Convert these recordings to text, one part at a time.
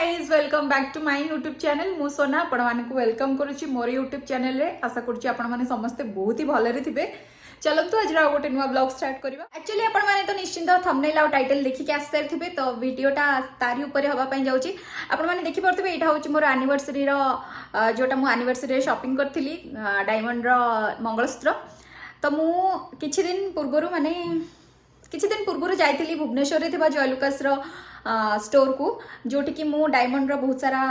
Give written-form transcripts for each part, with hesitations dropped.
Guys welcome back to my YouTube channel मु सोना आपण मानक वेलकम करुच्ची मोर यूट्यूब चैनल रे आशा करुच्ची आपण माने समस्ते बहुत ही भले थे। चलतु आज गोटे नुआ ब्लॉग स्टार्ट करबा। एक्चुअली आपण माने तो निश्चिंत थंबनेल आ टाइटल देखि के आसर थिबे तो वीडियोटा तारी ऊपर हवा पई जाउची। आपण माने देखि परथिबे एटा होची मोर एनिवर्सरी रो जोटा मु एनिवर्सरी रे शॉपिंग करथिली डायमंड रो मंगलसूत्र। तो मु किछि दिन पूर्व जाइथिली भुवनेश्वर रे थिबा जयलुकास रो स्टोर को जोटी कि मु डायमंड रो बहुत सारा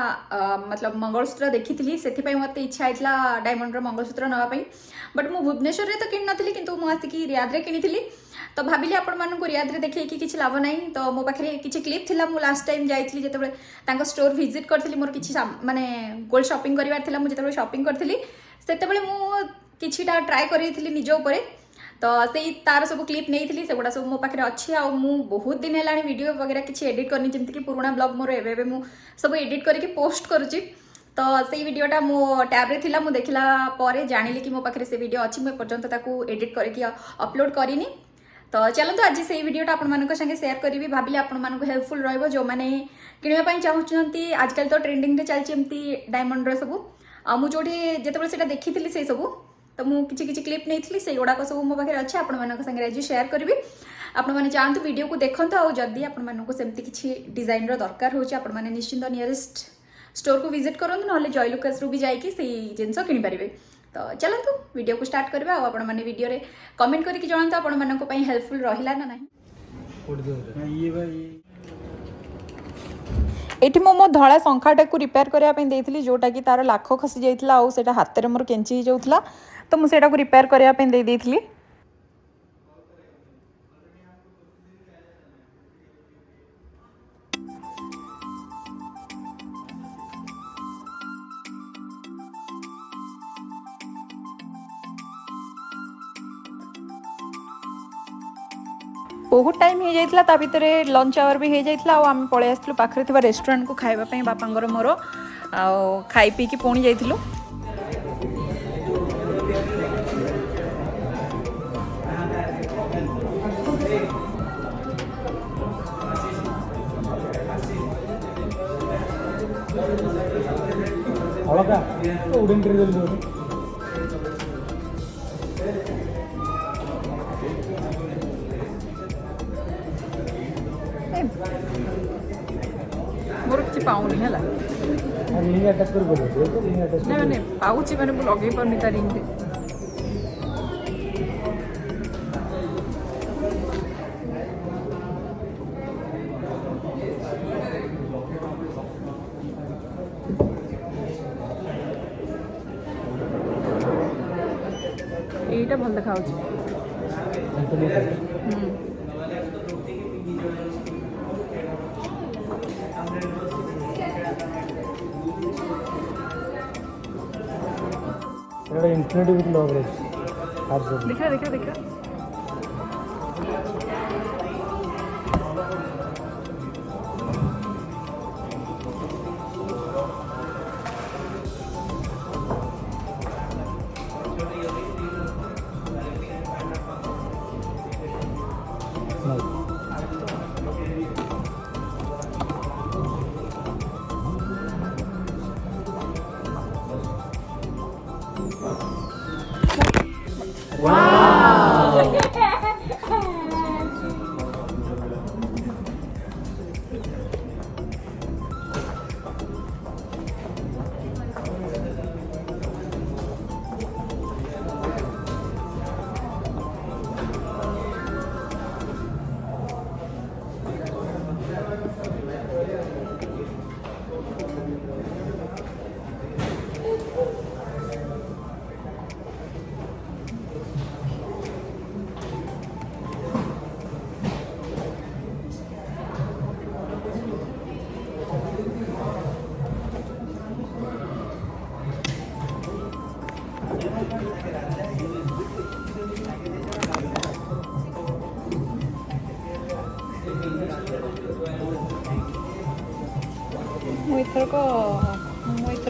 मतलब मंगलसूत्र देखी थी से मत इच्छा होता डायमंड रो मंगलसूत्र नापा बट मु भुवनेश्वर रे तो किन नथली किंतु मु आसिकी रियाद रे किनिथिली। तो भाविली आपण मानकु रियाद रे देखै कि किछि लाभ नाही। तो मो पाखरे किछि क्लिप थिला मु लास्ट टाइम जाइथिली जेतेबे तांको स्टोर विजिट करथिली मोर किछि माने गोल्ड शॉपिंग करिवार थिला मु जेतेबे शॉपिंग करथिली सेतेबे मु किछिटा ट्राई करिथिली निज ऊपर। तो से तार सब क्लिप नहीं थी से गुड़ा सब मो पाखे अच्छी आ बहुत दिन है वीडियो वगैरह किसी एडिट करनी जमीक पुराना ब्लॉग मोर एवं मु सब एडिट करके पोस्ट करुच्ची। तो से वीडियोटा मो टैब रे थिला मु देखला परे जानिली कि मो पाखे से वीडियो अच्छी मुझे पर्यंत ताकू एडिट करके अपलोड करिनी। तो चलते आज से वीडियोटा आपण मानक संगे शेयर करी भाविले आपण मानक हेल्पफुल रहिबो जो माने किनिबा पई चाहुचंती। आजकल तो ट्रेंडिंग रे चलची एमती डायमंड रो सब मु जोठी जेतेबेले सेटा देखिथिली से सब तो मुझे किसी क्लिप नहीं थी से गुड़ाक सब मो पाखे अच्छे आपण मानक संगे आज शेयर करी। आपण मैंने चाहतु वीडियो को देखते और जदि आपण मानक सेमती किसी डिजाइन रो दरकार होची आपण माने निश्चिंत नियरेस्ट स्टोर को विजिट करंतु नहले जयलुकास रु भी जाइकी से जिनस किनि पारिबे। तो चलतु वीडियो को स्टार्ट करबा और आपण माने वीडियो रे कमेंट करके जणांतु आपण मानक पई हेल्पफुल रहिला ना नाही। एठी मो धड़ा शंखाटा को रिपेयर करने देती जोटा कि तार लाख खसी जाइए आउटा हाथ में मोर केंची हो जाऊला। तो मुझे रिपेयर करने देती। बहुत टाइम हो जाइए ता भितर लंच आवर भी हो जाइए आम पलि आसलु पाखे थी रेस्टोरेंट को खावाई बापांगर मोर आ खाई पी की पुणी जाइलु। मोर किसी पाऊनी है मैंने पाऊची मैंने लगे पानी तार रिंग এইটা ভাল দেখা হচ্ছে। इन्फिनिटी विथ लॉग देखा देखा देखा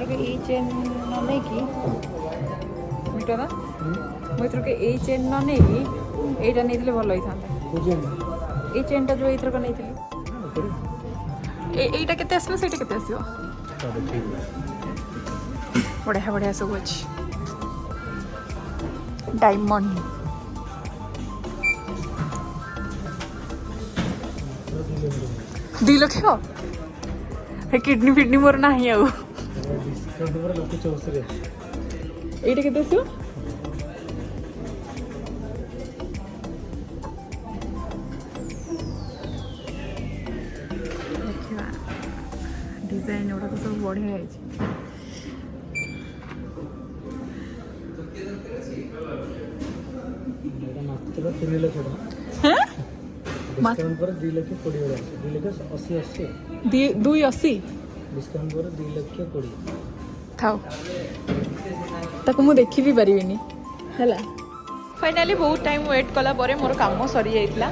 मुझे ये चेन न नहीं कि मिटा ना मुझे ये चेन न नहीं कि यहाँ नहीं भल होता ये चेन टा जो ये नहीं এইটা কেତେ আসবে সেইটা কেতে আসবে बढ़िया बढ़िया सब अच्छी डायमंड 2 लक्ष किडनी फिडनी मोर ना आउ এইটা কেতে আসবে ଦେଖିବା डिजाइन गुड़ा तो सब बढ़िया है डिस्काउंट पर 2 लाख 20 हजार 2 लाख 80 80 280 डिस्काउंट पर 2 लाख 20 थाओ ताको मु देखि भी परिबिनी हला फाइनली बहुत टाइम वेट कला परे मोर काम सरी जाइतला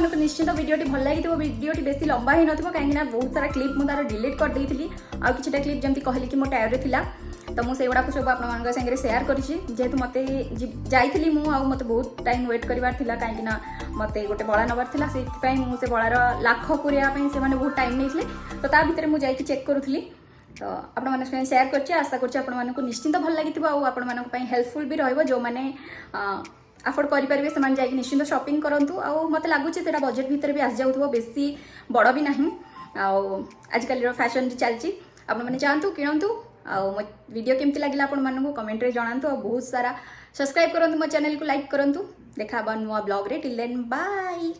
आपको निश्चित वीडियोटी भल लगी वीडियोटी बेसी लंबा ही नथिबो कहीं बहुत सारा क्लिप मुझे डिलीट कर देती आ किछटा क्लिप जमती कहली कि मो टायर थिला तो मुझे सेगुड़ा सब आप सागर सेयार करी जेहेतु मत जाइली मत बहुत टाइम वेट करार कहीं मत गोटे बड़ा नबार था से मुझे बड़ार लाख करने से बहुत टाइम नहीं तो ता भीतर मुझे चेक करूली तो आपण सेयार कर आशा कर निश्चिंत भल लगी आपण हेल्पफुल भी रही जो मैंने अफोर्ड करेंगे से जाकि निश्चिंत शॉपिंग करूँ आ मत लगुच बजेट भितर भी आसी जाऊँ बेसी बड़ भी ना आजिकल फैशन भी चलती आपण मैंने चाहतु किणतु मो वीडियो केमती लगे आपको कमेंट रे जनातु और बहुत सारा सब्सक्राइब करूँ मो चैनल को लाइक करूँ देखा नुआ ब्लॉग रे टिल देन बाय।